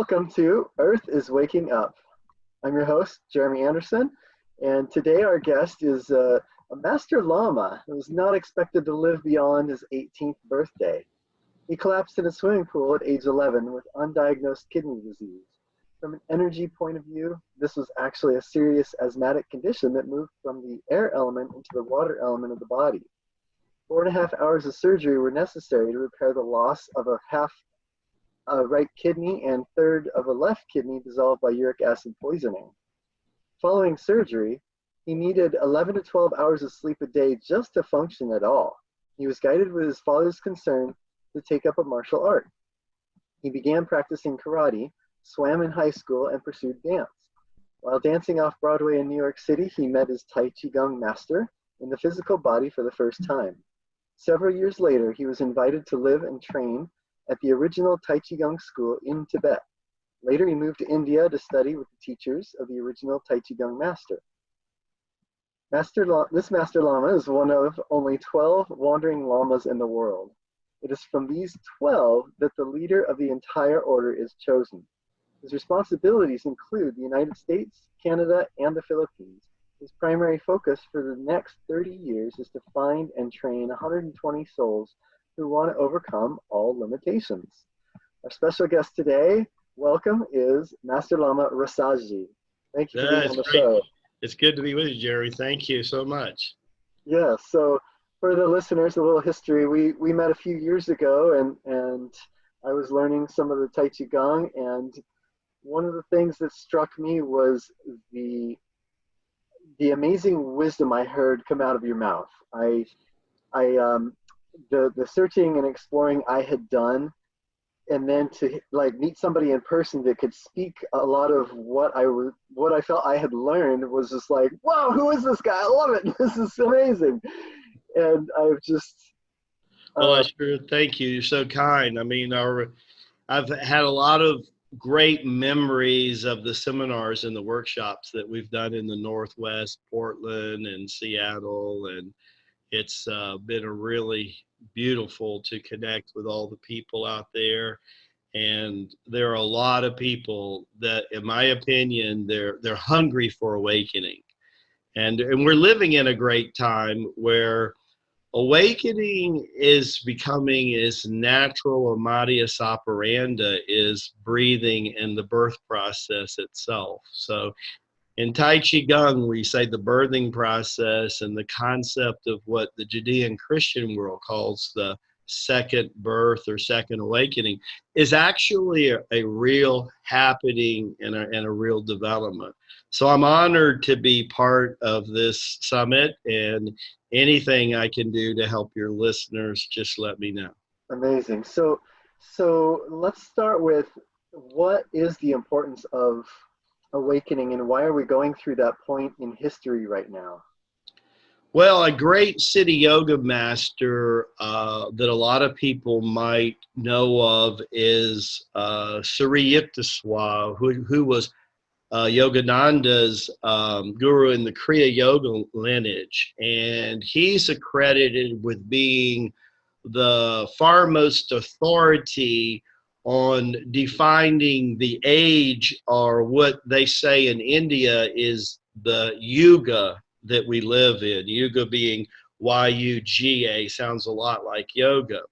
Welcome to Earth is Waking Up. I'm your host, Jeremy Anderson, and today our guest is a Master Lama who was not expected to live beyond his 18th birthday. He collapsed in a swimming pool at age 11 with undiagnosed kidney disease. From an energy point of view, this was actually a serious asthmatic condition that moved from the air element into the water element of the body. 4.5 hours of surgery were necessary to repair the loss of a right kidney and third of a left kidney dissolved by uric acid poisoning. Following surgery, he needed 11 to 12 hours of sleep a day just to function at all. He was guided with his father's concern to take up a martial art. He began practicing karate, swam in high school, and pursued dance. While dancing off Broadway in New York City, he met his Tai Chi Gung master in the physical body for the first time. Several years later, he was invited to live and train at the original Tai Chi Gung school in Tibet. Later, he moved to India to study with the teachers of the original Tai Chi Gung master. This Master Lama is one of only 12 wandering lamas in the world. It is from these 12 that the leader of the entire order is chosen. His responsibilities include the United States, Canada, and the Philippines. His primary focus for the next 30 years is to find and train 120 souls who want to overcome all limitations. Our special guest today, welcome, is Master Lama Rasaji. Thank you for being on the show. It's good to be with you, Jerry. Thank you so much. Yeah, so for the listeners, a little history. We met a few years ago, and I was learning some of the Tai Chi Gung, and one of the things that struck me was the amazing wisdom I heard come out of your mouth. The searching and exploring I had done, and then to meet somebody in person that could speak a lot of what I felt I had learned was just like, wow, who is this guy? I love it. This is amazing. And I've just well, I sure thank you. You're so kind. I mean, I've had a lot of great memories of the seminars and the workshops that we've done in the Northwest, Portland and Seattle, and it's been a really beautiful to connect with all the people out there. And there are a lot of people that, in my opinion, they're hungry for awakening. And we're living in a great time where awakening is becoming as natural a modus operandi is breathing and the birth process itself. So in Tai Chi Gung, we say the birthing process and the concept of what the Judean Christian world calls the second birth or second awakening is actually a real happening and a real development. So I'm honored to be part of this summit, and anything I can do to help your listeners, just let me know. Amazing. So let's start with, what is the importance of awakening, and why are we going through that point in history right now? Well, a great city yoga master that a lot of people might know of is Sri Yukteswar, who was Yogananda's guru in the Kriya Yoga lineage. And he's accredited with being the foremost authority on defining the age, or what they say in India is the yuga that we live in. Yuga being Y-U-G-A, sounds a lot like yoga.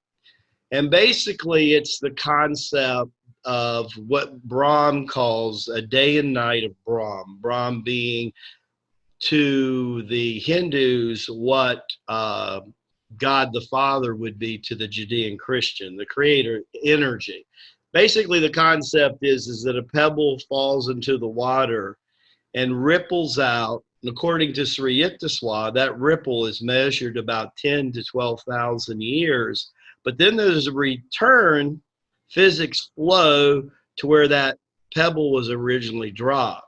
And basically it's the concept of what Brahm calls a day and night of Brahm. Brahm being to the Hindus what God the Father would be to the Judean Christian, the creator energy. Basically the concept is that a pebble falls into the water and ripples out. And according to Sri Yukteswar, that ripple is measured about 10 to 12,000 years. But then there's a return, physics flow to where that pebble was originally dropped.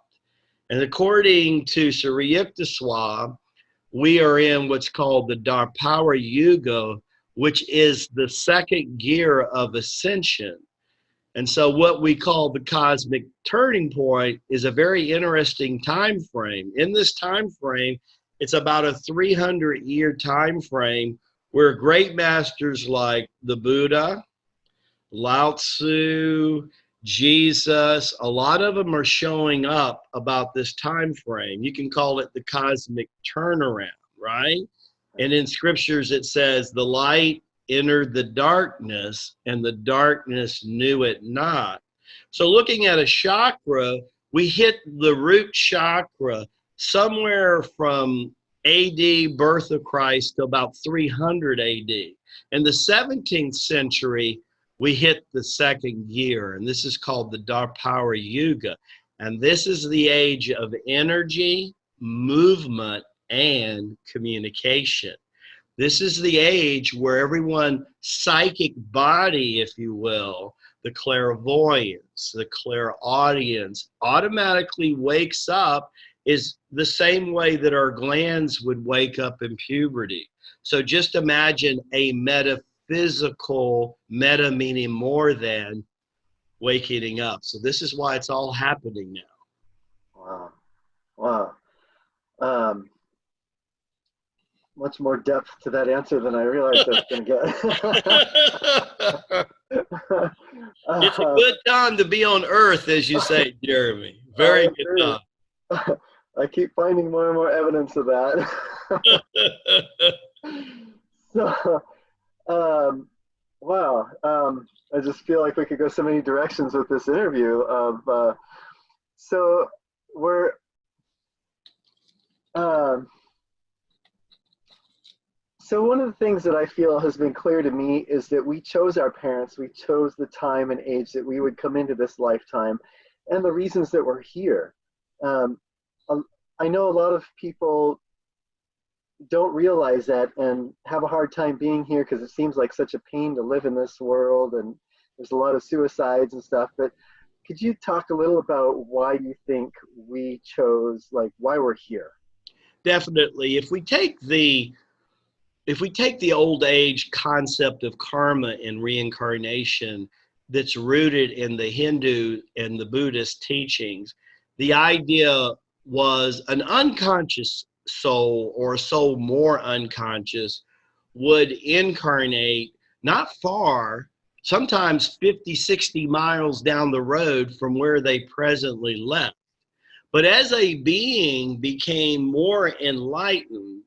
And according to Sri Yukteswar, we are in what's called the Dharpara Yuga, which is the second gear of ascension. And so what we call the cosmic turning point is a very interesting time frame. In this time frame, it's about a 300-year time frame where great masters like the Buddha, Lao Tzu, Jesus, a lot of them are showing up about this time frame. You can call it the cosmic turnaround, right? And in scriptures it says the light entered the darkness and the darkness knew it not. So looking at a chakra, we hit the root chakra somewhere from AD, birth of Christ, to about 300 AD. In the 17th century, we hit the second gear, and this is called the Dharpower Yuga. And this is the age of energy, movement, and communication. This is the age where everyone's psychic body, if you will, the clairvoyance, the clairaudience, automatically wakes up, is the same way that our glands would wake up in puberty. So just imagine a metaphysical, meta meaning more than, waking up. So this is why it's all happening now. Wow. Much more depth to that answer than I realized I was going to get. It's a good time to be on Earth, as you say, Jeremy. Very good time. I keep finding more and more evidence of that. So, wow. I just feel like we could go so many directions with this interview. So we're so one of the things that I feel has been clear to me is that we chose our parents, we chose the time and age that we would come into this lifetime, and the reasons that we're here. I know a lot of people don't realize that and have a hard time being here because it seems like such a pain to live in this world, and there's a lot of suicides and stuff. But could you talk a little about why you think we chose, like why we're here? Definitely. If we take the old age concept of karma and reincarnation that's rooted in the Hindu and the Buddhist teachings, the idea was an unconscious soul, or a soul more unconscious, would incarnate not far, sometimes 50, 60 miles down the road from where they presently left. But as a being became more enlightened,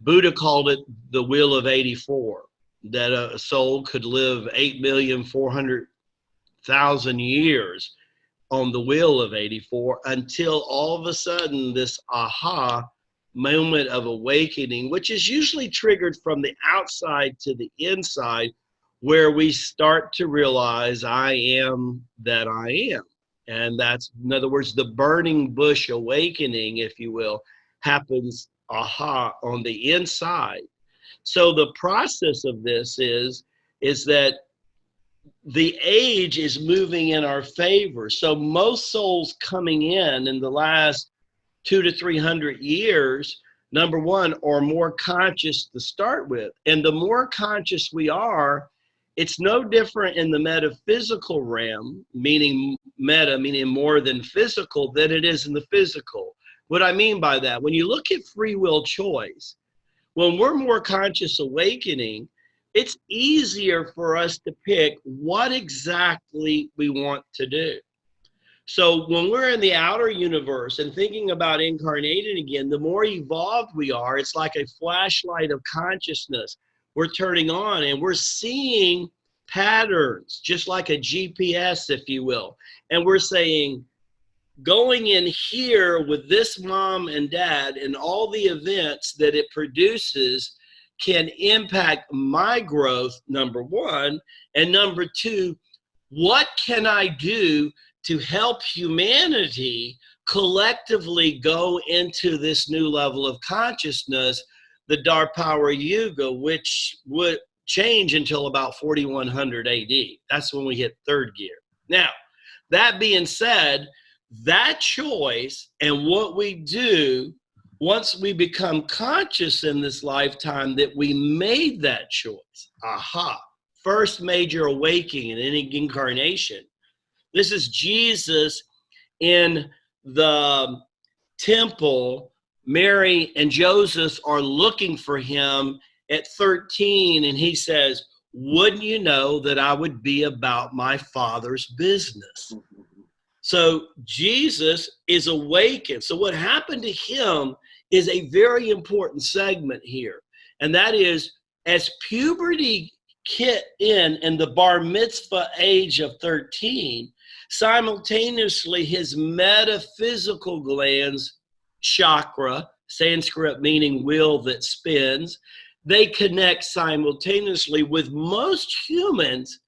Buddha called it the Wheel of 84, that a soul could live 8,400,000 years on the Wheel of 84 until all of a sudden this aha moment of awakening, which is usually triggered from the outside to the inside, where we start to realize I am that I am. And that's, in other words, the burning bush awakening, if you will, happens aha on the inside. So the process of this is that the age is moving in our favor. So most souls coming in the last 200 to 300 years, number one, are more conscious to start with. And the more conscious we are, it's no different in the metaphysical realm, meaning meta, meaning more than physical, than it is in the physical. What I mean by that, when you look at free will choice, when we're more conscious awakening, it's easier for us to pick what exactly we want to do. So when we're in the outer universe and thinking about incarnating again, the more evolved we are, it's like a flashlight of consciousness we're turning on, and we're seeing patterns, just like a GPS, if you will. And we're saying, going in here with this mom and dad and all the events that it produces can impact my growth, number one. And number two, what can I do to help humanity collectively go into this new level of consciousness, the Dharpower Yuga, which would change until about 4100 AD. That's when we hit third gear. Now, that being said, that choice and what we do once we become conscious in this lifetime that we made that choice, aha, first major awakening in any incarnation. This is Jesus in the temple. Mary and Joseph are looking for him at 13, and he says, wouldn't you know that I would be about my Father's business? So Jesus is awakened. So what happened to him is a very important segment here. And that is, as puberty hit in the bar mitzvah age of 13, simultaneously his metaphysical glands, chakra, Sanskrit meaning wheel that spins, they connect simultaneously. With most humans,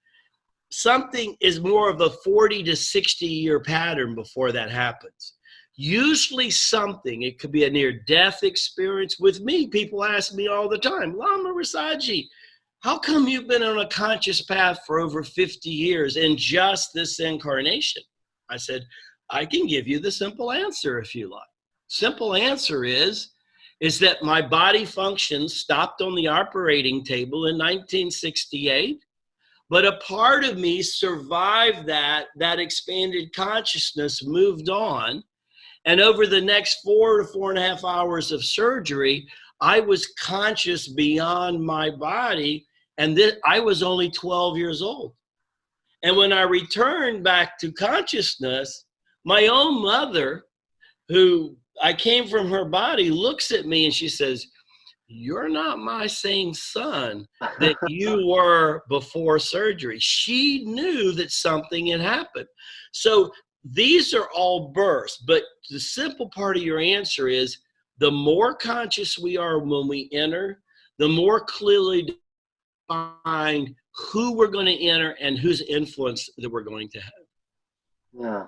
something is more of a 40 to 60 year pattern before that happens. Usually something, it could be a near-death experience. With me, people ask me all the time, Lama Rasaji, how come you've been on a conscious path for over 50 years in just this incarnation? I said, I can give you the simple answer if you like. Simple answer is that my body functions stopped on the operating table in 1968. But a part of me survived that expanded consciousness, moved on. And over the next 4 to 4.5 hours of surgery, I was conscious beyond my body. And I was only 12 years old. And when I returned back to consciousness, my own mother, who I came from her body, looks at me and she says, you're not my same son that you were before surgery. She knew that something had happened. So these are all births, but the simple part of your answer is the more conscious we are when we enter, the more clearly defined who we're going to enter and whose influence that we're going to have. Yeah.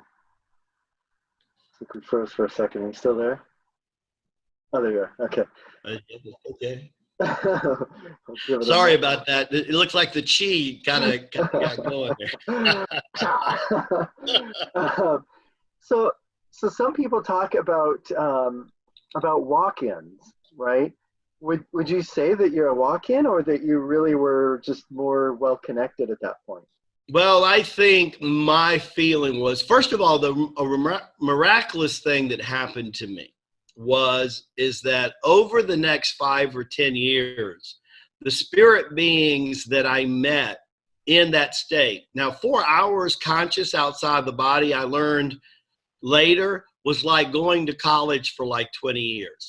So we froze for a second. Are you still there? Oh, there you are. Okay. Okay. Sorry about that. It looks like the chi kind of got going there. So some people talk about walk-ins, right? Would you say that you're a walk-in, or that you really were just more well-connected at that point? Well, I think my feeling was, first of all, a miraculous thing that happened to me is that over the next 5 or 10 years, the spirit beings that I met in that state, now 4 hours conscious outside the body, I learned later, was like going to college for like 20 years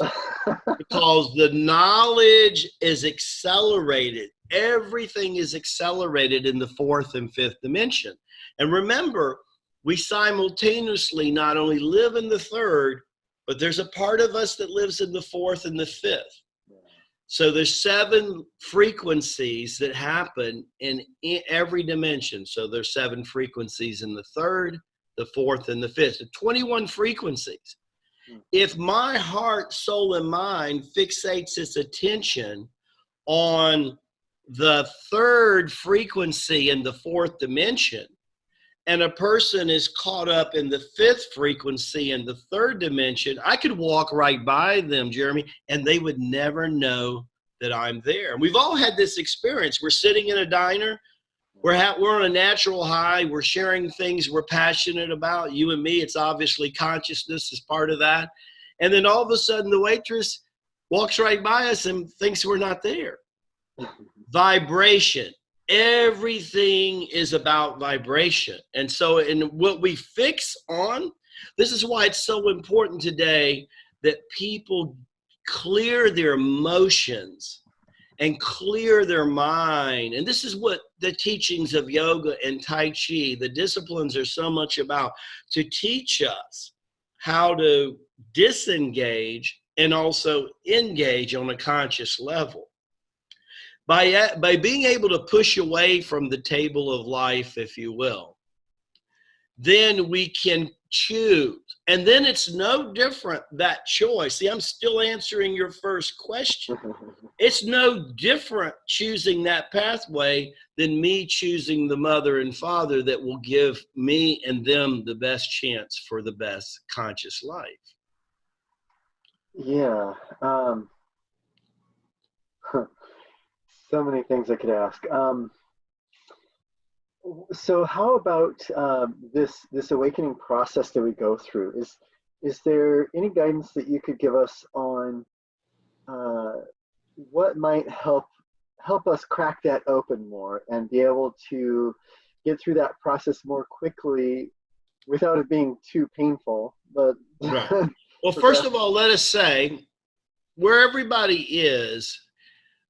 because the knowledge is accelerated. Everything is accelerated in the 4th and 5th dimension. And remember, we simultaneously not only live in the 3rd, but there's a part of us that lives in the 4th and the 5th. So there's 7 frequencies that happen in every dimension. So there's 7 frequencies in the 3rd, the 4th, and the 5th. So 21 frequencies. If my heart, soul, and mind fixates its attention on the 3rd frequency in the 4th dimension, and a person is caught up in the 5th frequency in the 3rd dimension, I could walk right by them, Jeremy, and they would never know that I'm there. And we've all had this experience. We're sitting in a diner. We're on a natural high. We're sharing things we're passionate about. You and me, it's obviously consciousness is part of that. And then all of a sudden, the waitress walks right by us and thinks we're not there. Vibration. Everything is about vibration. And so in what we fix on, this is why it's so important today that people clear their emotions and clear their mind. And this is what the teachings of yoga and Tai Chi, the disciplines are so much about, to teach us how to disengage and also engage on a conscious level. By being able to push away from the table of life, if you will, then we can choose. And then it's no different, that choice. See, I'm still answering your first question. It's no different choosing that pathway than me choosing the mother and father that will give me and them the best chance for the best conscious life. Yeah. So many things I could ask. So how about this awakening process that we go through? Is there any guidance that you could give us on what might help help us crack that open more and be able to get through that process more quickly without it being too painful. But right. Well, first of all, let us say where everybody is,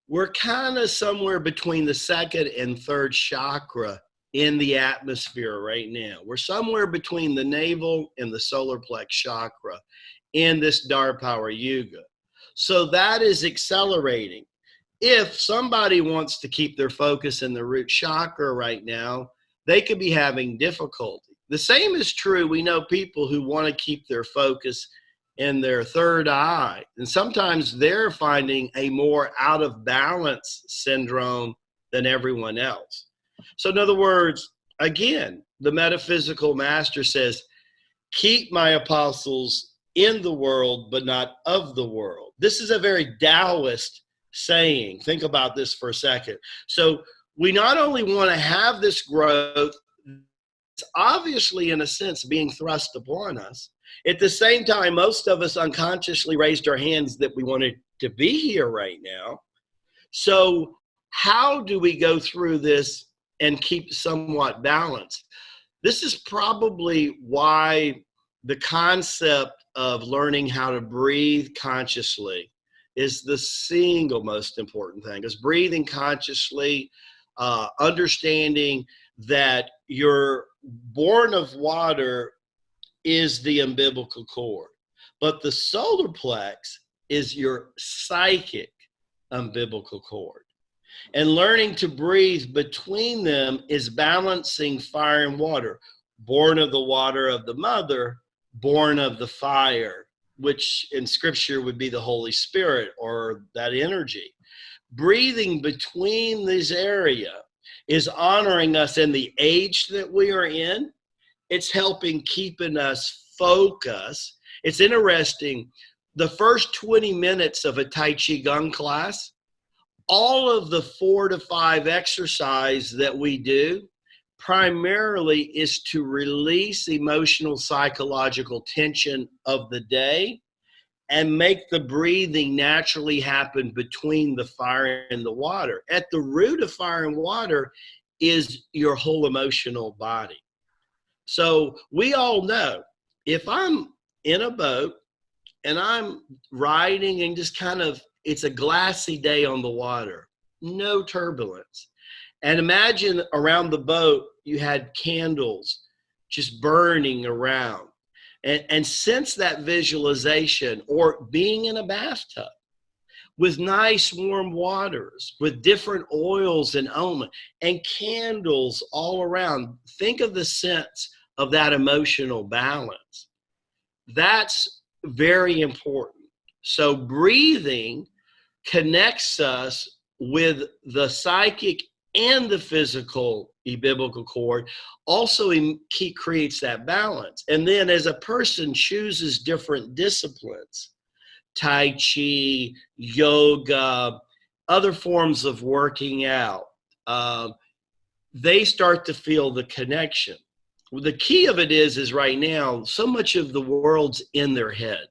we're kind of somewhere between the second and third chakra in the atmosphere right now. We're somewhere between the navel and the solar plex chakra in this Dharpower Yuga. So that is accelerating. If somebody wants to keep their focus in the root chakra right now, they could be having difficulty. The same is true. We know people who want to keep their focus in their third eye, and sometimes they're finding a more out of balance syndrome than everyone else. So in other words, again, the metaphysical master says, keep my apostles in the world, but not of the world. This is a very Taoist saying. Think about this for a second. So we not only want to have this growth, it's obviously in a sense being thrust upon us. At the same time, most of us unconsciously raised our hands that we wanted to be here right now. So how do we go through this and keep somewhat balanced? This is probably why the concept of learning how to breathe consciously is the single most important thing. Is breathing consciously, understanding that you're born of water is the umbilical cord, but the solar plex is your psychic umbilical cord. And learning to breathe between them is balancing fire and water. Born of the water of the mother, born of the fire, which in scripture would be the Holy Spirit or that energy. Breathing between this area is honoring us in the age that we are in. It's helping keeping us focused. It's interesting. The first 20 minutes of a Tai Chi Gung class, all of the 4 to 5 exercise that we do primarily is to release emotional, psychological tension of the day and make the breathing naturally happen between the fire and the water. At the root of fire and water is your whole emotional body. So we all know if I'm in a boat and I'm riding and just kind of, it's a glassy day on the water, no turbulence. And imagine around the boat, you had candles just burning around. And sense that visualization, or being in a bathtub with nice warm waters, with different oils and aroma, and candles all around. Think of the sense of that emotional balance. That's very important. So breathing connects us with the psychic and the physical umbilical cord, also creates that balance. And then as a person chooses different disciplines, Tai Chi, yoga, other forms of working out, they start to feel the connection. The key of it is right now, so much of the world's in their head.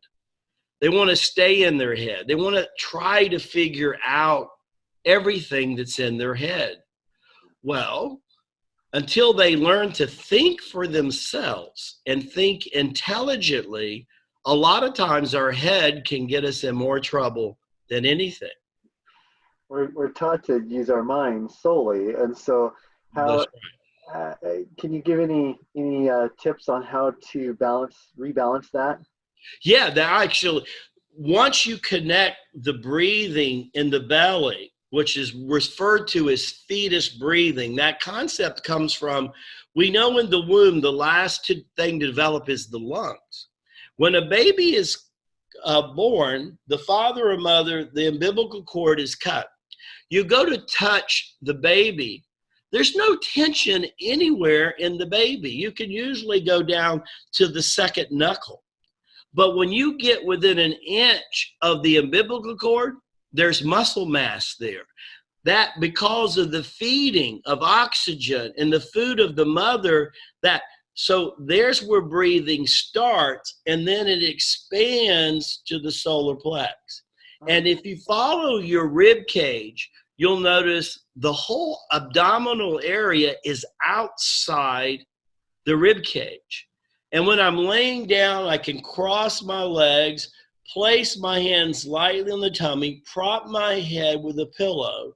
They want to stay in their head. They want to try to figure out everything that's in their head. Well, until they learn to think for themselves and think intelligently, a lot of times our head can get us in more trouble than anything. We're taught to use our minds solely, and so how can you give any tips on how to rebalance that? Yeah, that actually, once you connect the breathing in the belly, which is referred to as fetus breathing, that concept comes from, we know in the womb, the last thing to develop is the lungs. When a baby is born, the father or mother, the umbilical cord is cut. You go to touch the baby, there's no tension anywhere in the baby. You can usually go down to the second knuckle. But when you get within an inch of the umbilical cord, there's muscle mass there. That because of the feeding of oxygen and the food of the mother, so there's where breathing starts, and then it expands to the solar plex. And if you follow your rib cage, you'll notice the whole abdominal area is outside the rib cage. And when I'm laying down, I can cross my legs, place my hands lightly on the tummy, prop my head with a pillow,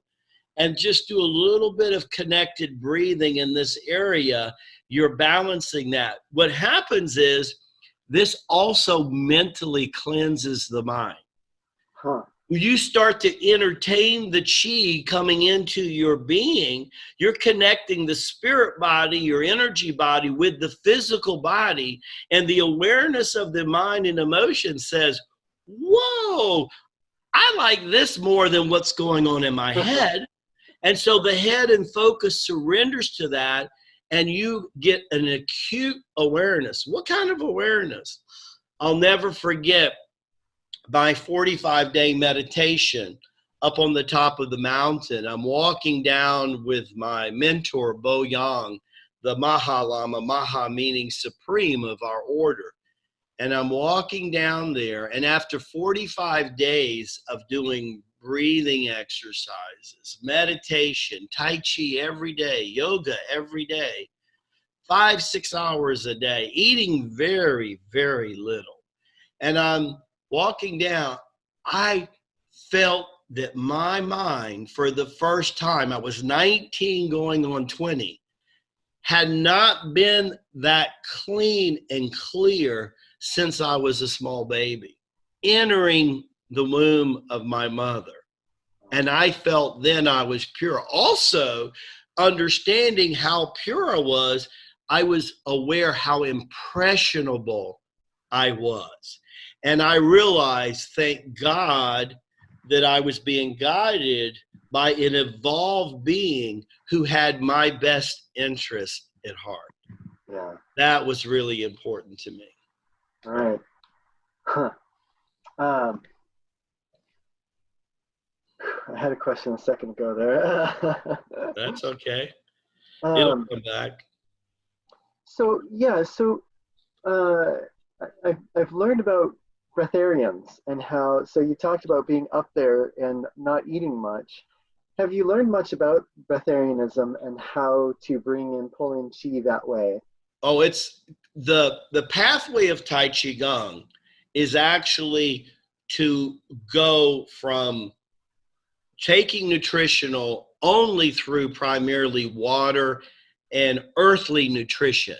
and just do a little bit of connected breathing in this area. You're balancing that. What happens is this also mentally cleanses the mind. Huh. You start to entertain the chi coming into your being, you're connecting the spirit body, your energy body with the physical body, and the awareness of the mind and emotion says, whoa, I like this more than what's going on in my head. And so the head and focus surrenders to that, and you get an acute awareness. What kind of awareness? I'll never forget my 45-day meditation up on the top of the mountain. I'm walking down with my mentor, Bo Yang, the Maha Lama, Maha meaning supreme of our order. And I'm walking down there, and after 45 days of doing breathing exercises, meditation, Tai Chi every day, yoga every day, 5-6 hours a day, eating very, very little. And I'm walking down, I felt that my mind, for the first time, I was 19 going on 20, had not been that clean and clear since I was a small baby, entering the womb of my mother. And I felt then I was pure. Also, understanding how pure I was aware how impressionable I was. And I realized, thank God, that I was being guided by an evolved being who had my best interest at heart. Yeah. That was really important to me. All right. Huh. I had a question a second ago there. That's okay. It'll come back. So yeah, I've learned about breatharians and how. So you talked about being up there and not eating much. Have you learned much about breatharianism and how to bring in pull in chi that way? Oh, it's the pathway of Tai Chi Gung is actually to go from taking nutritional only through primarily water and earthly nutrition,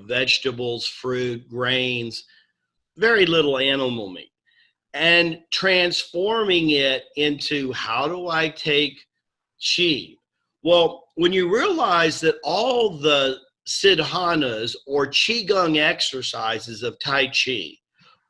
vegetables, fruit, grains, very little animal meat, and transforming it into how do I take chi? Well, when you realize that all the siddhanas or qigong exercises of Tai Chi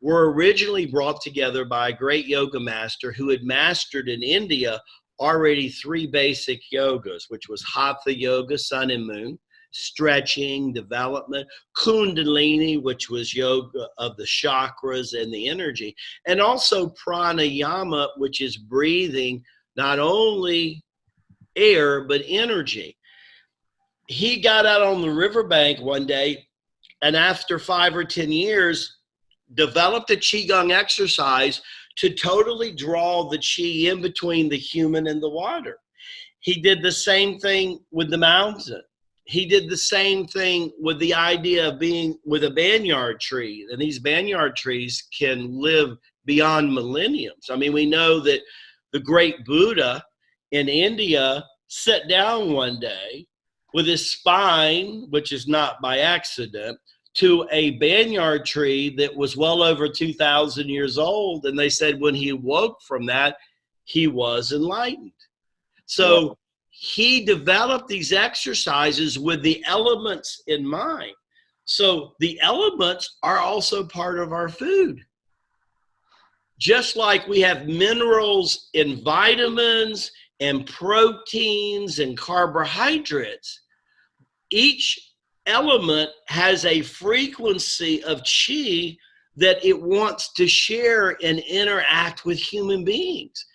were originally brought together by a great yoga master who had mastered in India already 3 basic yogas, which was hatha yoga, sun and moon, stretching, development, kundalini, which was yoga of the chakras and the energy, and also pranayama, which is breathing not only air but energy. He got out on the riverbank one day, and after 5 or 10 years, developed a qigong exercise to totally draw the chi in between the human and the water. He did the same thing with the mountain. He did the same thing with the idea of being with a banyan tree. And these banyan trees can live beyond millenniums. I mean, we know that the great Buddha in India sat down one day with his spine, which is not by accident, to a banyan tree that was well over 2,000 years old. And they said when he woke from that, he was enlightened. So he developed these exercises with the elements in mind. So the elements are also part of our food. Just like we have minerals and vitamins and proteins and carbohydrates, each element has a frequency of chi that it wants to share and interact with human beings.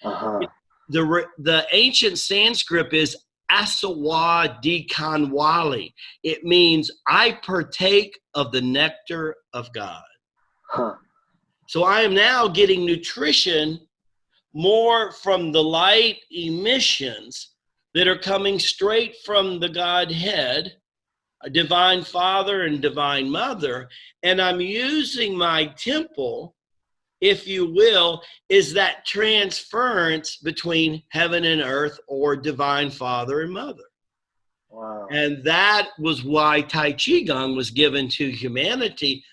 The ancient Sanskrit is asawa dikanwali. It means I partake of the nectar of God. So I am now getting nutrition more from the light emissions that are coming straight from the Godhead, a divine Father and divine Mother, and I'm using my temple, if you will, is that transference between heaven and earth, or divine Father and Mother. Wow. And that was why Tai Chi Gung was given to humanity,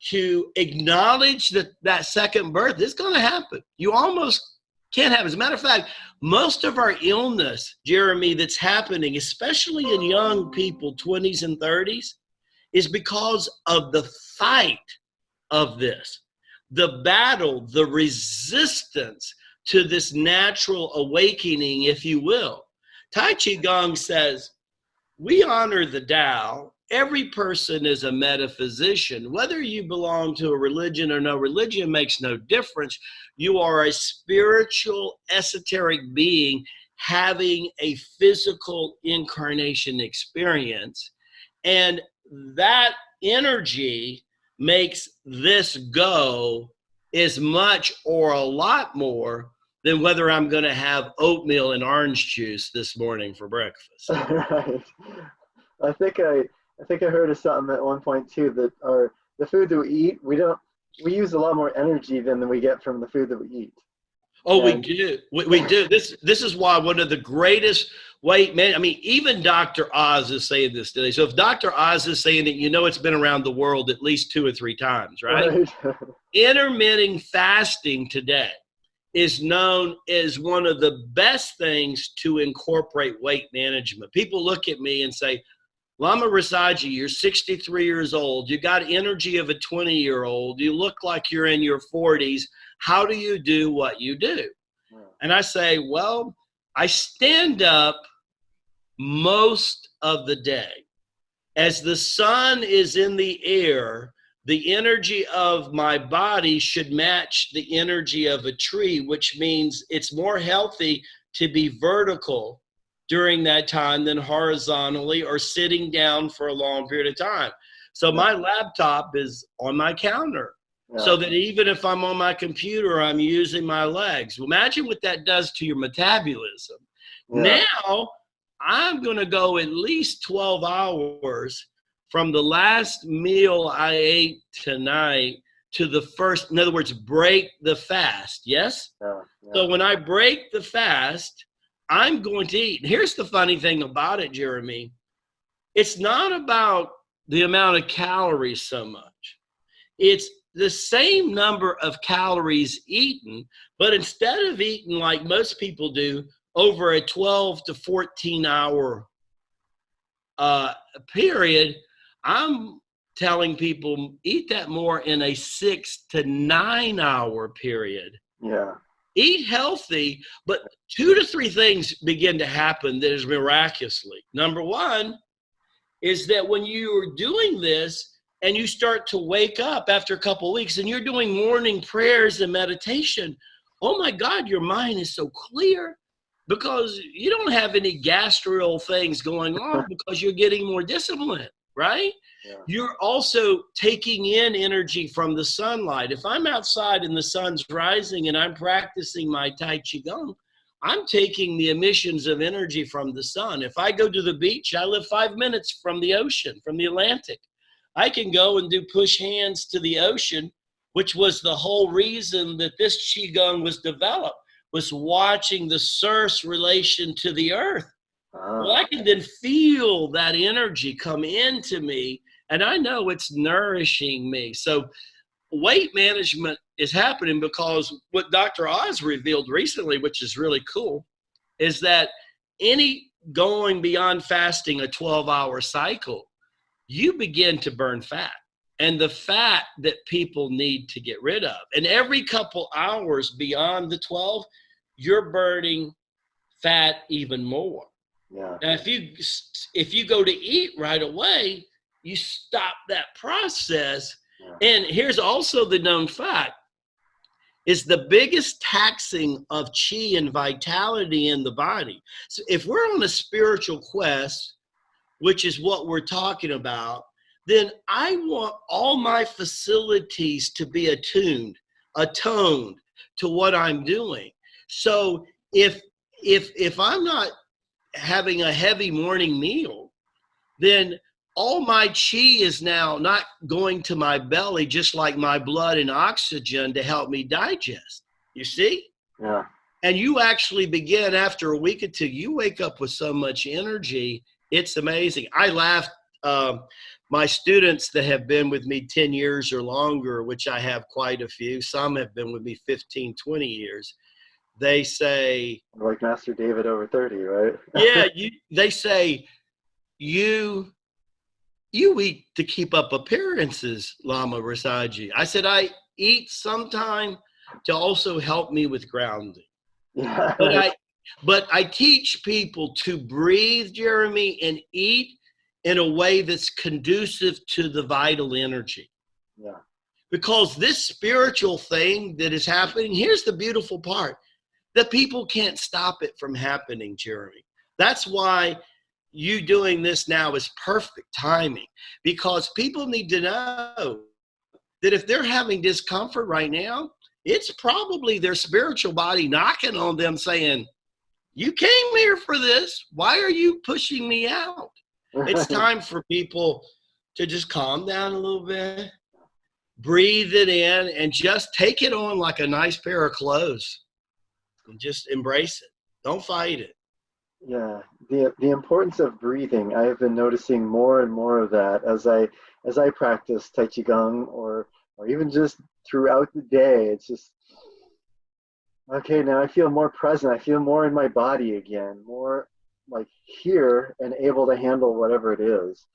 to acknowledge that second birth is going to happen. You almost can't have. As a matter of fact, most of our illness, Jeremy, that's happening, especially in young people, 20s and 30s, is because of the fight of this, the battle, the resistance to this natural awakening, if you will. Tai Chi Gung says, we honor the Tao. Every person is a metaphysician. Whether you belong to a religion or no religion makes no difference. You are a spiritual, esoteric being having a physical incarnation experience. And that energy makes this go as much or a lot more than whether I'm going to have oatmeal and orange juice this morning for breakfast. Right. I think I heard of something at one point too, that the food that we eat, we use a lot more energy than we get from the food that we eat. Oh, and we do. We do. This is why one of the greatest even Dr. Oz is saying this today. So if Dr. Oz is saying it, it's been around the world at least 2 or 3 times, right? Intermittent fasting today is known as one of the best things to incorporate weight management. People look at me and say, Lama Rasaji, you're 63 years old. You got energy of a 20-year-old. You look like you're in your 40s. How do you do what you do? And I say, well, I stand up most of the day. As the sun is in the air, the energy of my body should match the energy of a tree, which means it's more healthy to be vertical during that time than horizontally or sitting down for a long period of time. So my laptop is on my counter, so that even if I'm on my computer, I'm using my legs. Well, imagine what that does to your metabolism. Now I'm going to go at least 12 hours from the last meal I ate tonight to the first, in other words, break the fast. Yes? So when I break the fast, I'm going to eat. And here's the funny thing about it, Jeremy. It's not about the amount of calories so much. It's the same number of calories eaten, but instead of eating like most people do over a 12 to 14 hour period, I'm telling people eat that more in a 6 to 9 hour period. Eat healthy, but 2 to 3 things begin to happen that is miraculously. Number one is that when you are doing this and you start to wake up after a couple of weeks and you're doing morning prayers and meditation, oh my God, your mind is so clear because you don't have any gastral things going on because you're getting more disciplined, right? You're also taking in energy from the sunlight. If I'm outside and the sun's rising and I'm practicing my Tai Chi Gung, I'm taking the emissions of energy from the sun. If I go to the beach, I live 5 minutes from the ocean, from the Atlantic. I can go and do push hands to the ocean, which was the whole reason that this Qigong was developed, was watching the surf's relation to the earth. Well, I can then feel that energy come into me, and I know it's nourishing me. So weight management is happening because what Dr. Oz revealed recently, which is really cool, is that any going beyond fasting a 12-hour cycle, you begin to burn fat, and the fat that people need to get rid of. And every couple hours beyond the 12, you're burning fat even more. Now, if you go to eat right away, you stop that process. And here's also the known fact, is the biggest taxing of chi and vitality in the body. So if we're on a spiritual quest, which is what we're talking about, then I want all my facilities to be attuned to what I'm doing. So if I'm not having a heavy morning meal, then all my chi is now not going to my belly, just like my blood and oxygen to help me digest. You see? Yeah. And you actually begin after a week or two, you wake up with so much energy. It's amazing. I laughed. My students that have been with me 10 years or longer, which I have quite a few, some have been with me 15, 20 years. They say, Like Master David over 30, right? yeah, they say, you eat to keep up appearances, Lama Rasaji. I said, I eat sometime to also help me with grounding. Yeah. But I teach people to breathe, Jeremy, and eat in a way that's conducive to the vital energy. Yeah. Because this spiritual thing that is happening, here's the beautiful part, that people can't stop it from happening, Jeremy. That's why you doing this now is perfect timing, because people need to know that if they're having discomfort right now, it's probably their spiritual body knocking on them saying, you came here for this. Why are you pushing me out? It's time for people to just calm down a little bit, breathe it in, and just take it on like a nice pair of clothes and just embrace it. Don't fight it. Yeah, the importance of breathing. I have been noticing more and more of that as I practice Tai Chi Gung or even just throughout the day. It's just okay, now I feel more present. I feel more in my body again, more like here and able to handle whatever it is.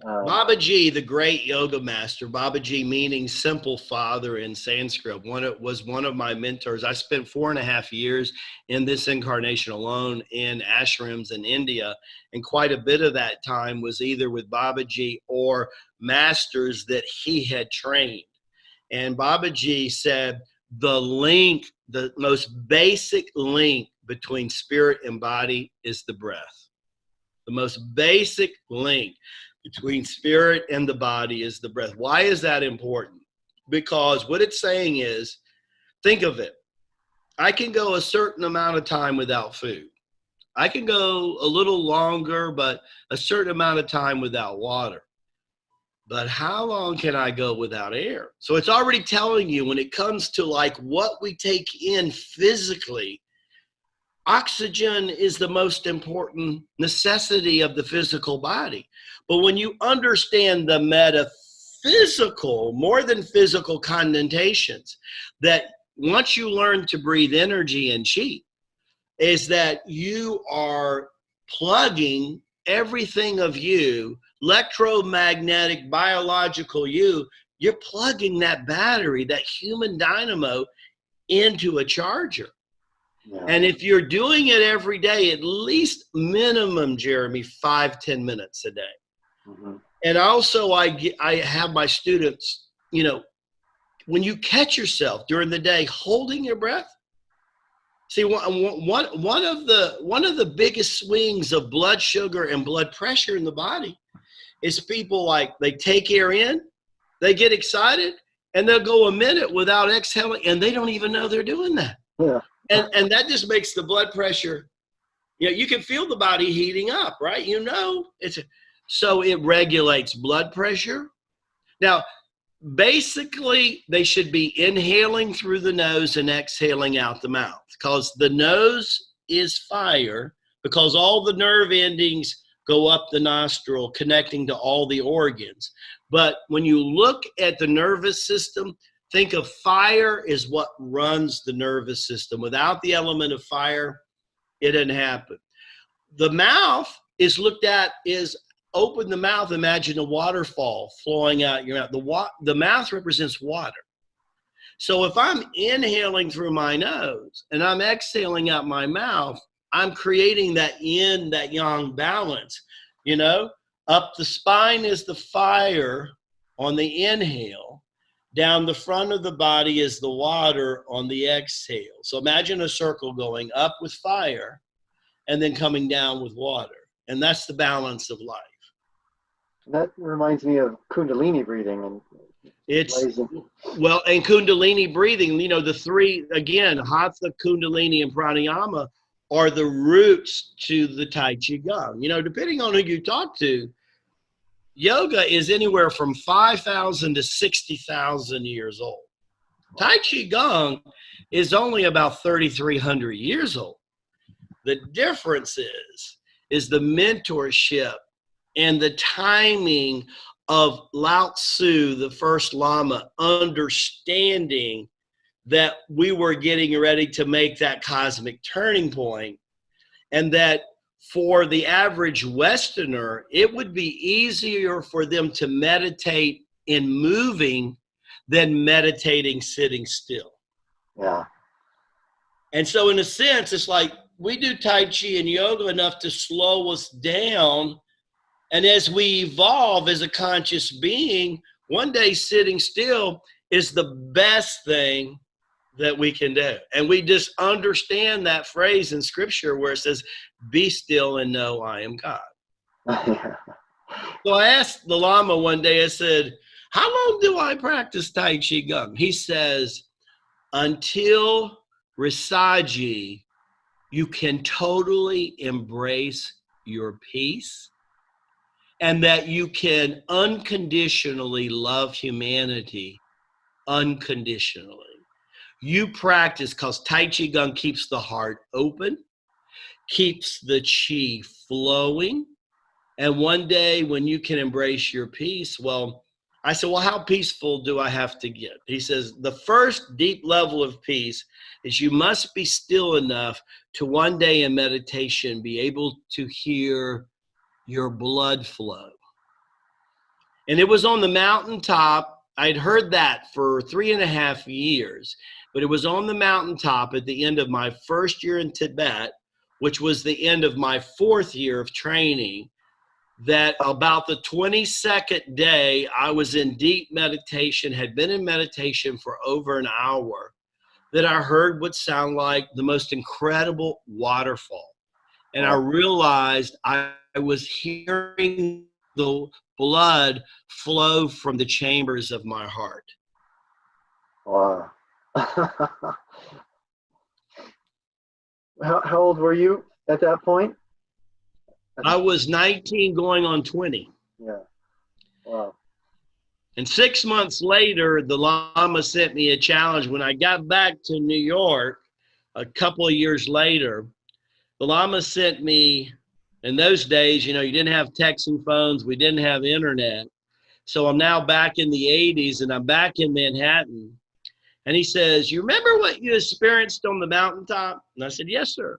Babaji, the great yoga master, Babaji meaning simple father in Sanskrit, was one of my mentors. I spent 4.5 years in this incarnation alone in ashrams in India, and quite a bit of that time was either with Babaji or masters that he had trained. And Babaji said the most basic link between spirit and body is the breath. The most basic link between spirit and the body is the breath. Why is that important? Because what it's saying is, think of it. I can go a certain amount of time without food. I can go a little longer, but a certain amount of time without water. But how long can I go without air? So it's already telling you when it comes to like what we take in physically, oxygen is the most important necessity of the physical body. But when you understand the metaphysical, more than physical connotations, that once you learn to breathe energy and chi, is that you are plugging everything of you, electromagnetic, biological you're plugging that battery, that human dynamo, into a charger. Yeah. And if you're doing it every day, at least minimum, Jeremy, 5-10 minutes a day. Mm-hmm. And also I have my students, when you catch yourself during the day holding your breath, see, one of the biggest swings of blood sugar and blood pressure in the body is people like they take air in, they get excited, and they'll go a minute without exhaling, and they don't even know they're doing that. Yeah. And that just makes the blood pressure, you can feel the body heating up, right? So it regulates blood pressure. Now, basically, they should be inhaling through the nose and exhaling out the mouth, because the nose is fire, because all the nerve endings go up the nostril, connecting to all the organs. But when you look at the nervous system, think of fire is what runs the nervous system. Without the element of fire, it doesn't happen. The mouth is looked at is open the mouth, imagine a waterfall flowing out your mouth. The mouth represents water. So if I'm inhaling through my nose and I'm exhaling out my mouth, I'm creating that yin, that yang balance. Up the spine is the fire on the inhale. Down the front of the body is the water on the exhale. So imagine a circle going up with fire and then coming down with water. And that's the balance of life. That reminds me of kundalini breathing, and It's, Amazing. well, and kundalini breathing, you know, the three, again, hatha, kundalini, and pranayama are the roots to the Tai Chi Gung. You know, depending on who you talk to, yoga is anywhere from 5,000 to 60,000 years old. Tai Chi Gung is only about 3,300 years old. The difference is the mentorship and the timing of Lao Tzu, the first Lama, understanding that we were getting ready to make that cosmic turning point, and that for the average Westerner, it would be easier for them to meditate in moving than meditating sitting still. Yeah. And so in a sense, it's like we do Tai Chi and yoga enough to slow us down. And as we evolve as a conscious being, one day sitting still is the best thing that we can do. And we just understand that phrase in scripture where it says, be still and know I am God. So I asked the Lama one day, I said, how long do I practice Tai Chi Gung? He says, until Rasaji, you can totally embrace your peace, and that you can unconditionally love humanity unconditionally. You practice, because Tai Chi Gung keeps the heart open, keeps the chi flowing. And one day when you can embrace your peace, well, I said, well, how peaceful do I have to get? He says, the first deep level of peace is you must be still enough to one day in meditation be able to hear your blood flow. And it was on the mountaintop. I'd heard that for 3.5 years, but it was on the mountaintop at the end of my first year in Tibet, which was the end of my 4th year of training, that about the 22nd day, I was in deep meditation, had been in meditation for over an hour, that I heard what sounded like the most incredible waterfall. And I realized I was hearing the blood flow from the chambers of my heart. Wow. How old were you at that point? I was 19 going on 20. Yeah. Wow. And 6 months later, the Lama sent me a challenge. When I got back to New York a couple of years later, the Lama sent me, in those days, you know, you didn't have texting phones, we didn't have internet. So I'm now back in the 80s and I'm back in Manhattan. And he says, you remember what you experienced on the mountaintop? And I said, yes, sir.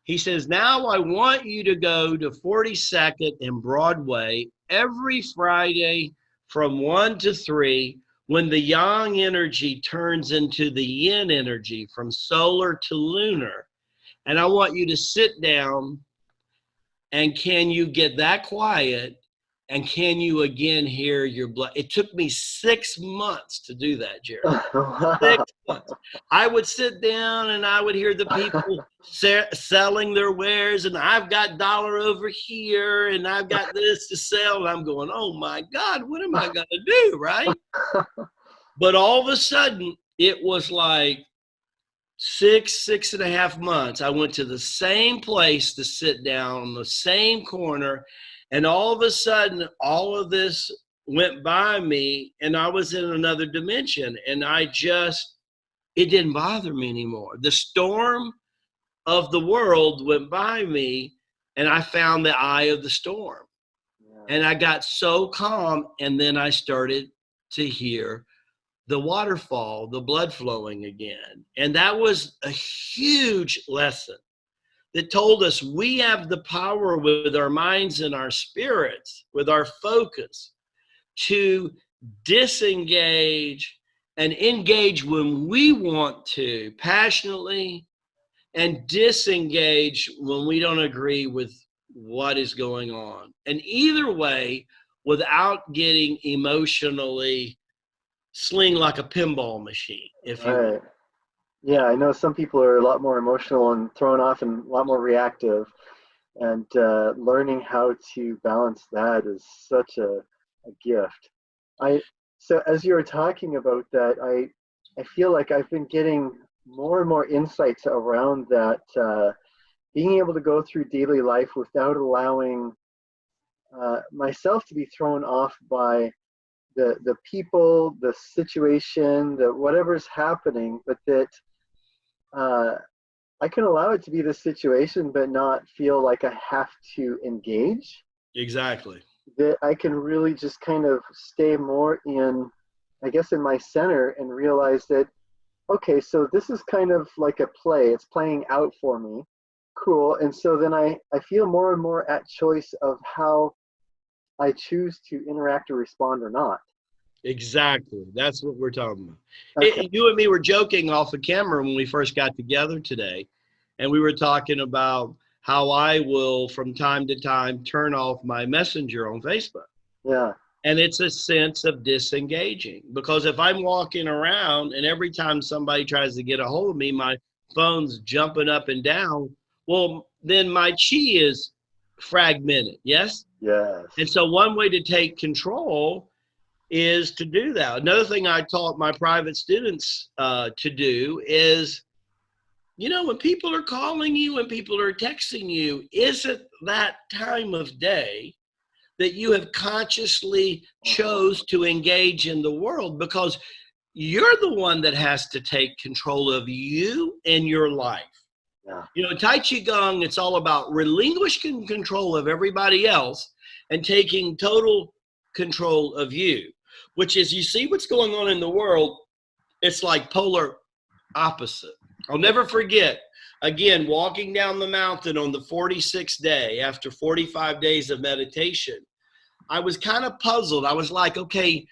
He says, now I want you to go to 42nd and Broadway every Friday from 1 to 3 when the yang energy turns into the yin energy from solar to lunar. And I want you to sit down, and can you get that quiet? And can you again hear your blood? It took me 6 months to do that, Jerry. 6 months. I would sit down and I would hear the people selling their wares, and I've got dollar over here and I've got this to sell. And I'm going, oh my God, what am I going to do, right? But all of a sudden, it was like 6.5 months. I went to the same place to sit down on the same corner. And all of a sudden, all of this went by me, and I was in another dimension. And it didn't bother me anymore. The storm of the world went by me, and I found the eye of the storm. Yeah. And I got so calm, and then I started to hear the waterfall, the blood flowing again. And that was a huge lesson that told us we have the power with our minds and our spirits, with our focus, to disengage and engage when we want to, passionately, and disengage when we don't agree with what is going on. And either way, without getting emotionally sling like a pinball machine, if you will. Yeah, I know some people are a lot more emotional and thrown off and a lot more reactive. And learning how to balance that is such a gift. So as you were talking about that, I feel like I've been getting more and more insights around that, being able to go through daily life without allowing myself to be thrown off by the people, the situation, the whatever's happening, but that uh, I can allow it to be the situation, but not feel like I have to engage. Exactly. That I can really just kind of stay more in, I guess, in my center and realize that, okay, so this is kind of like a play. It's playing out for me. Cool. And so then I feel more and more at choice of how I choose to interact or respond or not. Exactly. That's what we're talking about. Okay. You and me were joking off of camera when we first got together today, and we were talking about how I will, from time to time, turn off my messenger on Facebook. Yeah. And it's a sense of disengaging, because if I'm walking around and every time somebody tries to get a hold of me, my phone's jumping up and down, well, then my chi is fragmented. Yes. Yes. And so one way to take control is to do that. Another thing I taught my private students to do is, when people are calling you and people are texting you, is it that time of day that you have consciously chose to engage in the world? Because you're the one that has to take control of you and your life. Yeah. Tai Chi Gung, it's all about relinquishing control of everybody else and taking total control of you, which is, you see what's going on in the world, it's like polar opposite. I'll never forget, again, walking down the mountain on the 46th day after 45 days of meditation, I was kind of puzzled. I was like, okay,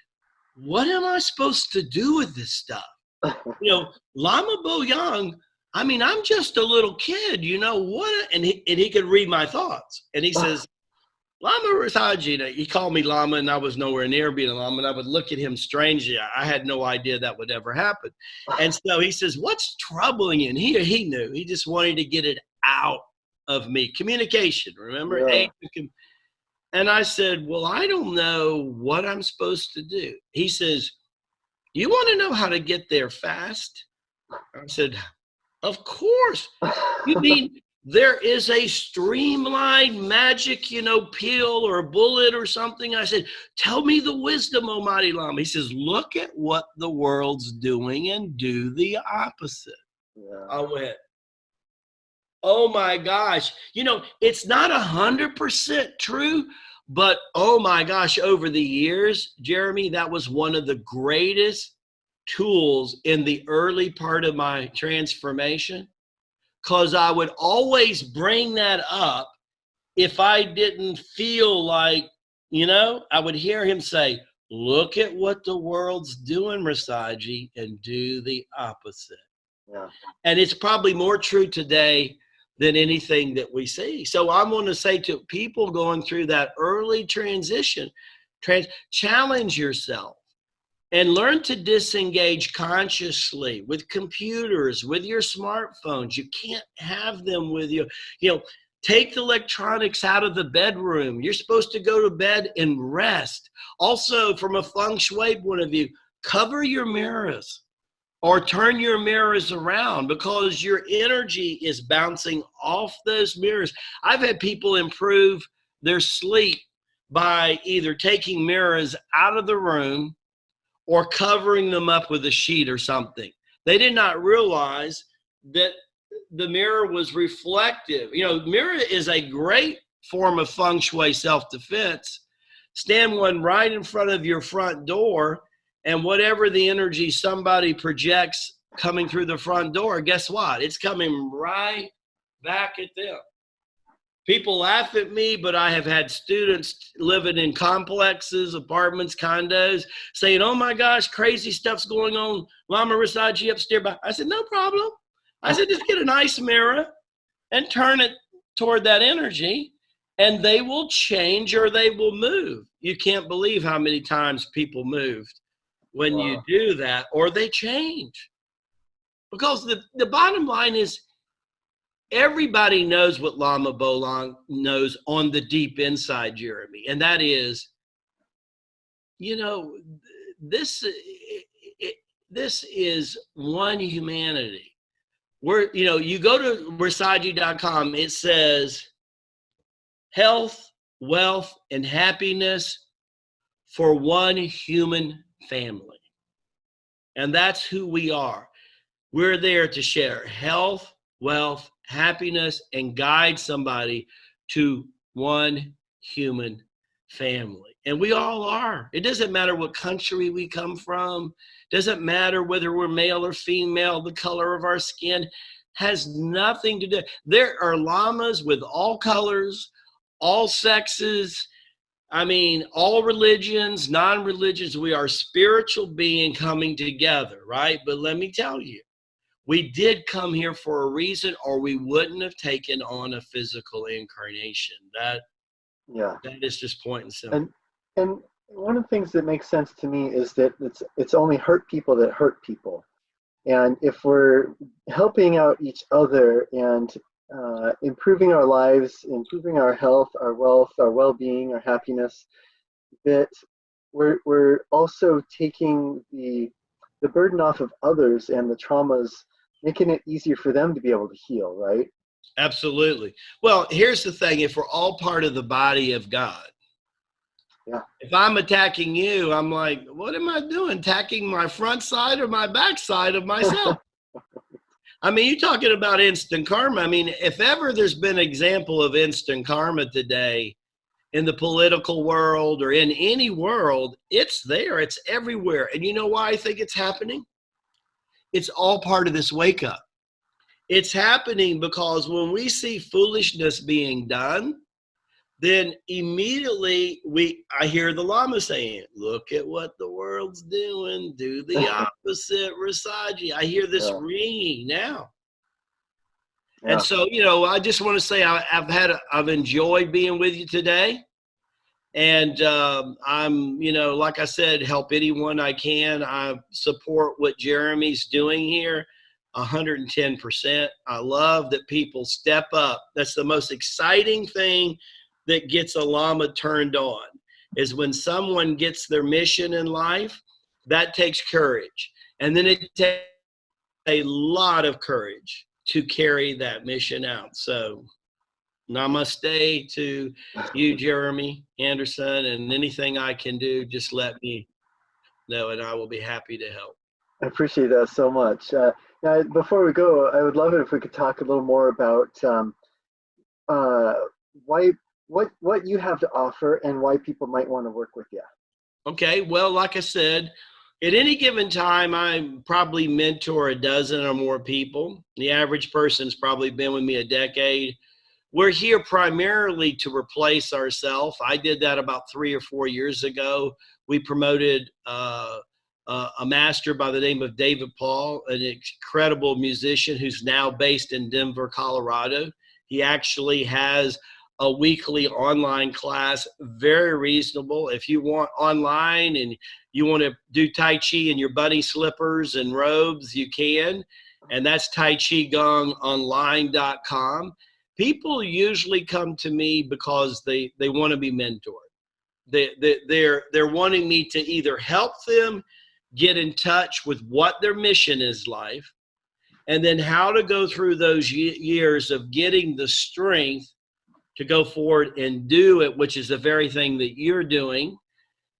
what am I supposed to do with this stuff? Lama Boyang, I mean, I'm just a little kid, what? And he could read my thoughts. And he says, Lama Rasaji, he called me Lama, and I was nowhere near being a Lama, and I would look at him strangely. I had no idea that would ever happen. And so he says, what's troubling you? And he knew. He just wanted to get it out of me. Communication, remember? Yeah. And I said, well, I don't know what I'm supposed to do. He says, you want to know how to get there fast? I said, of course. You mean there is a streamlined magic, pill or a bullet or something? I said, tell me the wisdom, Almighty Lama. He says, look at what the world's doing and do the opposite. Yeah. I went, oh my gosh. It's not 100% true, but oh my gosh, over the years, Jeremy, that was one of the greatest tools in the early part of my transformation, because I would always bring that up if I didn't feel like, I would hear him say, look at what the world's doing, Rasaji, and do the opposite. Yeah. And it's probably more true today than anything that we see. So I'm going to say to people going through that early transition, challenge yourself and learn to disengage consciously with computers, with your smartphones. You can't have them with you. Take the electronics out of the bedroom. You're supposed to go to bed and rest. Also, from a feng shui point of view, cover your mirrors or turn your mirrors around, because your energy is bouncing off those mirrors. I've had people improve their sleep by either taking mirrors out of the room or covering them up with a sheet or something. They did not realize that the mirror was reflective. Mirror is a great form of feng shui self-defense. Stand one right in front of your front door, and whatever the energy somebody projects coming through the front door, guess what? It's coming right back at them. People laugh at me, but I have had students living in complexes, apartments, condos, saying, oh my gosh, crazy stuff's going on. Lama Rasaji upstairs. I said, no problem. I said, just get a nice mirror and turn it toward that energy, and they will change or they will move. You can't believe how many times people moved when you do that, or they change. Because the bottom line is, everybody knows what Lama Bolang knows on the deep inside, Jeremy. And that is, this is one humanity. You go to Rasaji.com, it says health, wealth, and happiness for one human family. And that's who we are. We're there to share health, wealth, happiness, and guide somebody to one human family. And we all are. It doesn't matter what country we come from. Doesn't matter whether we're male or female. The color of our skin has nothing to do. There are lamas with all colors, all sexes. I mean, all religions, non-religions. We are spiritual being coming together, right? But let me tell you, we did come here for a reason, or we wouldn't have taken on a physical incarnation. That is just point and simple. And one of the things that makes sense to me is that it's only hurt people that hurt people. And if we're helping out each other and improving our lives, improving our health, our wealth, our well-being, our happiness, that we're also taking the burden off of others and the traumas, making it easier for them to be able to heal, right? Absolutely. Well, here's the thing. If we're all part of the body of God, if I'm attacking you, I'm like, what am I doing? Attacking my front side or my back side of myself? I mean, you're talking about instant karma. I mean, if ever there's been an example of instant karma today in the political world or in any world, it's there. It's everywhere. And you know why I think it's happening? It's all part of this wake up. It's happening because when we see foolishness being done, then immediately I hear the Lama saying, look at what the world's doing, do the opposite, Rasaji. I hear this ringing now. Yeah. And so, I just want to say I've enjoyed being with you today. And I'm, like I said, help anyone I can. I support what Jeremy's doing here 110%. I love that people step up. That's the most exciting thing that gets a Lama turned on, is when someone gets their mission in life. That takes courage. And then it takes a lot of courage to carry that mission out. So namaste to you, Jeremy Anderson, and anything I can do, just let me know and I will be happy to help. I appreciate that so much. Now, before we go, I would love it if we could talk a little more about what you have to offer and why people might want to work with you. Okay, well, like I said, at any given time, I probably mentor a dozen or more people. The average person's probably been with me a decade. We're here primarily to replace ourselves. I did that about 3 or 4 years ago. We promoted a master by the name of David Paul, an incredible musician who's now based in Denver, Colorado. He actually has a weekly online class, very reasonable. If you want online and you want to do Tai Chi in your bunny slippers and robes, you can. And that's Tai Chi Gung online.com. People usually come to me because they want to be mentored. They're wanting me to either help them get in touch with what their mission is life, and then how to go through those years of getting the strength to go forward and do it, which is the very thing that you're doing.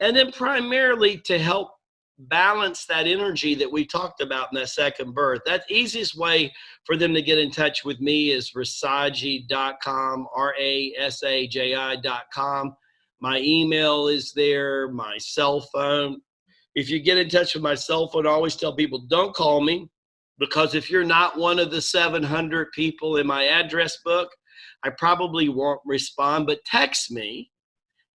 And then primarily to help balance that energy that we talked about in that second birth. That easiest way for them to get in touch with me is rasaji.com, rasaji.com. My email is there, my cell phone. If you get in touch with my cell phone, I always tell people, don't call me, because if you're not one of the 700 people in my address book, I probably won't respond, but text me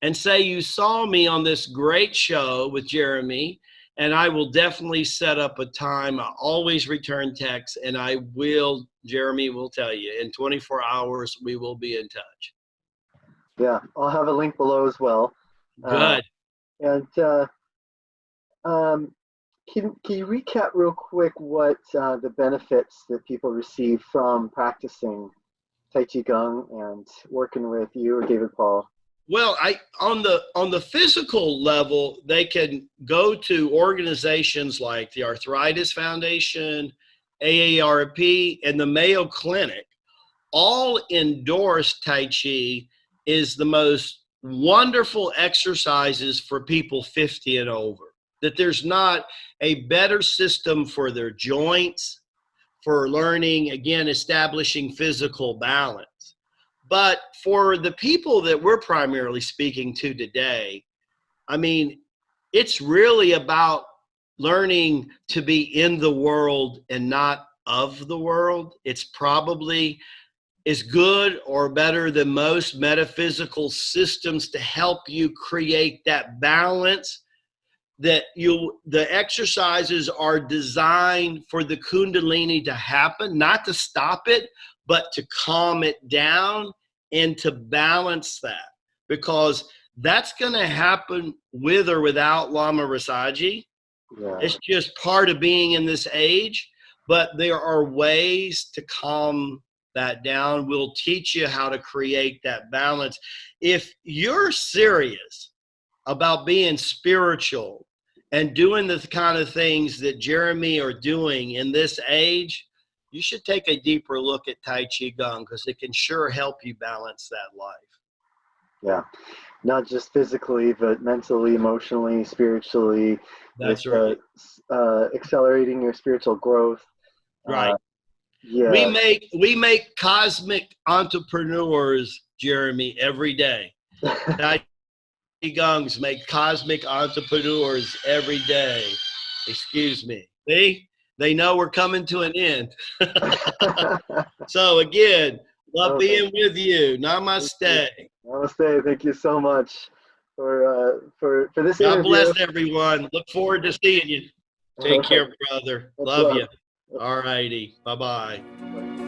and say you saw me on this great show with Jeremy, and I will definitely set up a time. I always return texts, and Jeremy will tell you, in 24 hours, we will be in touch. Yeah, I'll have a link below as well. Good. Can you recap real quick what the benefits that people receive from practicing Tai Chi Gung and working with you or David Paul? Well, on the physical level, they can go to organizations like the Arthritis Foundation, AARP, and the Mayo Clinic. All endorse Tai Chi is the most wonderful exercises for people 50 and over. That there's not a better system for their joints, for learning, again, establishing physical balance. But for the people that we're primarily speaking to today, I mean, it's really about learning to be in the world and not of the world. It's probably is good or better than most metaphysical systems to help you create that balance. That the exercises are designed for the kundalini to happen, not to stop it, but to calm it down and to balance that, because that's going to happen with or without Lama Rasaji. Yeah. It's just part of being in this age, but there are ways to calm that down. We'll teach you how to create that balance. If you're serious about being spiritual and doing the kind of things that Jeremy are doing in this age, you should take a deeper look at Tai Chi Gung, because it can sure help you balance that life. Yeah. Not just physically, but mentally, emotionally, spiritually. That's right. Accelerating your spiritual growth. Right. Yeah. We make cosmic entrepreneurs, Jeremy, every day. Tai Chi Gungs make cosmic entrepreneurs every day. Excuse me. See? They know we're coming to an end. So again, love being with you. Namaste. Namaste. Thank you so much for this God interview. bless everyone. Look forward to seeing you. Take care, brother. Love you. All righty. Bye-bye.